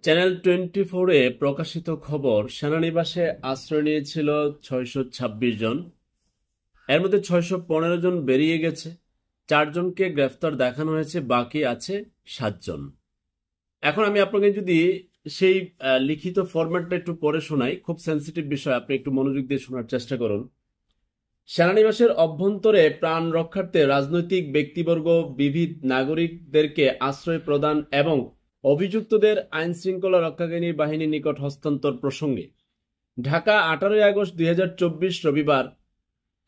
Channel 24-এ প্রকাশিত খবর, সেনানিবাসে আশ্রয় নিয়েছিল 626 জন। এর মধ্যে 615 জন বেরিয়ে গেছে, 4 জনকে গ্রেফতার দেখানো হয়েছে, বাকি আছে 7 জন। এখন আমি আপনাকে যদি সেই লিখিত ফরম্যাটটা একটু পড়ে শোনাই, খুব সেন্সিটিভ বিষয়, আপনি একটু মনোযোগ দিয়ে শোনার চেষ্টা করুন। সেনানিবাসের অভ্যন্তরে প্রাণ রক্ষার্থে রাজনৈতিক ব্যক্তিবর্গ, বিবিধ নাগরিকদেরকে আশ্রয় প্রদান এবং অভিযুক্তদের আইন শৃঙ্খলা রক্ষাকারী বাহিনীর নিকট হস্তান্তর প্রসঙ্গে ঢাকা 18 আগস্ট 2024 রবিবার।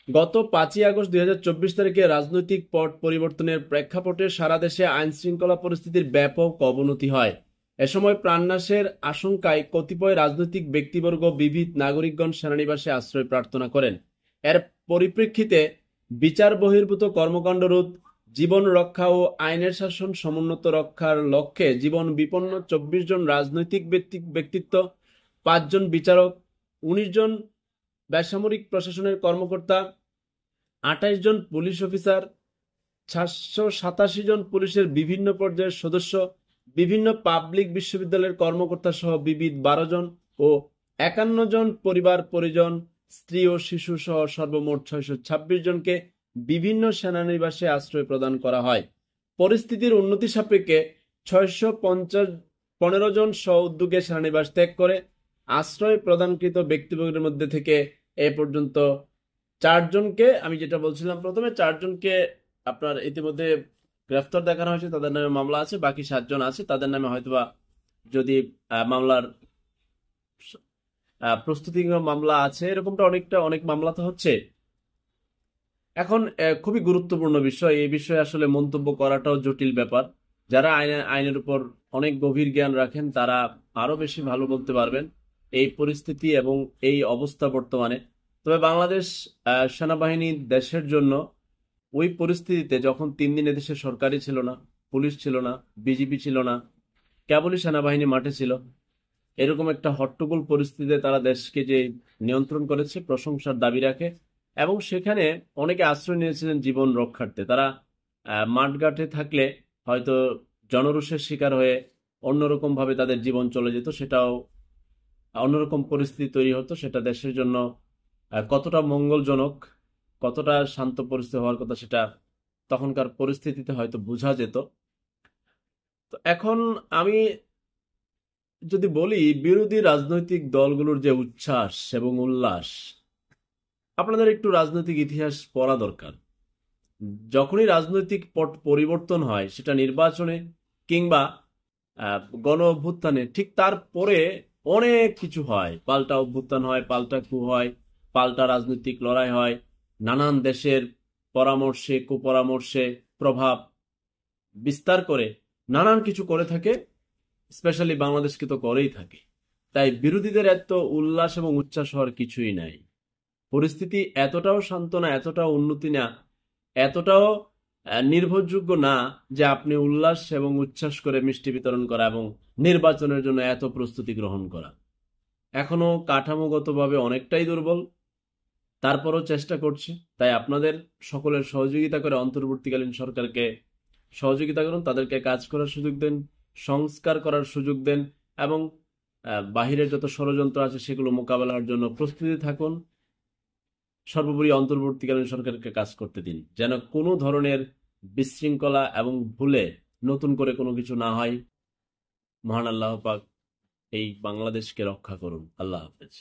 গত 5 আগস্ট 2024 তারিখে রাজনৈতিক পট পরিবর্তনের প্রেক্ষাপটে সারা দেশে আইন শৃঙ্খলা পরিস্থিতির ব্যাপক অবনতি হয়। এ সময় প্রাণনাশের আশঙ্কায় কতিপয় রাজনৈতিক ব্যক্তিবর্গ, বিবিধ নাগরিকগণ সেনানিবাসে আশ্রয় প্রার্থনা করেন। এর পরিপ্রেক্ষিতে বিচার বহির্ভূত কর্মকাণ্ড রোধ, জীবন রক্ষা ও আইনের শাসন সমুন্নত রক্ষার লক্ষ্যে জীবন বিপন্ন 24 জন রাজনৈতিক ব্যক্তিত্ব, 5 জন বিচারক, 19 জন বেসামরিক প্রশাসনের কর্মকর্তা, 28 জন পুলিশ অফিসার, 787 জন পুলিশের বিভিন্ন পর্যায়ের সদস্য, বিভিন্ন পাবলিক বিশ্ববিদ্যালয়ের কর্মকর্তা সহ বিবিধ 12 জন ও 51 জন পরিবার পরিজন, স্ত্রী ও শিশু সহ সর্বমোট 626 জনকে বিভিন্ন সেনানিবাসে আশ্রয় প্রদান করা হয়। পরিস্থিতির উন্নতি সাপেক্ষে 615 জন স্ব উদ্যোগে সেনানিবাস ত্যাগ করে। আশ্রয় প্রদানকৃত ব্যক্তিবর্গের মধ্যে থেকে এ পর্যন্ত 4 জনকে, আমি যেটা বলছিলাম প্রথমে, 4 জনকে আপনার ইতিমধ্যে গ্রেফতার দেখানো হয়েছে, তাদের নামে মামলা আছে, বাকি 7 জন আছে, তাদের নামে হয়তোবা যদি মামলার প্রস্তুতি মামলা আছে, এরকমটা অনেক মামলা তো হচ্ছে। এখন খুবই গুরুত্বপূর্ণ বিষয়, এই বিষয়ে আসলে মন্তব্য করাটাও জটিল ব্যাপার। যারা আইনের উপর অনেক গভীর জ্ঞান রাখেন তারা আরো বেশি ভালো বলতে পারবেন এই পরিস্থিতি এবং এই অবস্থা বর্তমানে। তবে বাংলাদেশ সেনাবাহিনী দেশের জন্য ওই পরিস্থিতিতে, যখন 3 দিন এদেশে সরকারই ছিল না, পুলিশ ছিল না, বিজিবি ছিল না, কেবলই সেনাবাহিনী মাঠে ছিল, এরকম একটা হট্টগোল পরিস্থিতিতে তারা দেশকে যে নিয়ন্ত্রণ করেছে, প্রশংসার দাবি রাখে। এবং সেখানে অনেকে আশ্রয় নিয়েছিলেন জীবন রক্ষার্থে। তারা মাঠঘাটে থাকলে হয়তো জনরোষের শিকার হয়ে অন্যরকম ভাবে তাদের জীবন চলে যেত, সেটাও অন্যরকম পরিস্থিতি তৈরি হতো। সেটা দেশের জন্য কতটা মঙ্গলজনক, কতটা শান্ত পরিস্থিতি হওয়ার কথা, সেটা তখনকার পরিস্থিতিতে হয়তো বোঝা যেত। তো এখন আমি যদি বলি, বিরোধী রাজনৈতিক দলগুলোর যে উচ্ছ্বাস এবং উল্লাস, আপনাদের একটু রাজনৈতিক ইতিহাস পড়া দরকার। যখনই রাজনৈতিক পট পরিবর্তন হয়, সেটা নির্বাচনে কিংবা গণ অভ্যুত্থানে, ঠিক তারপরে অনেক কিছু হয়। পাল্টা অভ্যুত্থান হয়, পাল্টা কু হয়, পাল্টা রাজনৈতিক লড়াই হয়, নানান দেশের পরামর্শে কুপরামর্শে প্রভাব বিস্তার করে নানান কিছু করে থাকে, স্পেশালি বাংলাদেশকে তো করেই থাকে। তাই বিরোধীদের এত উল্লাস এবং উচ্ছ্বাস হওয়ার কিছুই নাই। পরিস্থিতি এতটাও শান্ত না, এতটাও উন্নতি না, এতটাও নির্ভরযোগ্য না যে আপনি উল্লাস এবং উচ্ছ্বাস করে মিষ্টি বিতরণ করা এবং নির্বাচনের জন্য এত প্রস্তুতি গ্রহণ করা। এখনো কাঠামোগতভাবে অনেকটাই দুর্বল, তারপরও চেষ্টা করছে। তাই আপনাদের সকলের সহযোগিতা করে অন্তর্বর্তীকালীন সরকারকে সহযোগিতা করুন, তাদেরকে কাজ করার সুযোগ দেন, সংস্কার করার সুযোগ দেন এবং বাহিরের যত ষড়যন্ত্র আছে সেগুলো মোকাবেলার জন্য প্রস্তুতি থাকুন। সর্বোপরি অন্তর্বর্তীকালীন সরকারকে কাজ করতে দিন, যেন কোনো ধরনের বিশৃঙ্খলা এবং ভুলে নতুন করে কোনো কিছু না হয়। মহান আল্লাহ পাক এই বাংলাদেশকে রক্ষা করুন। আল্লাহ হাফেজ।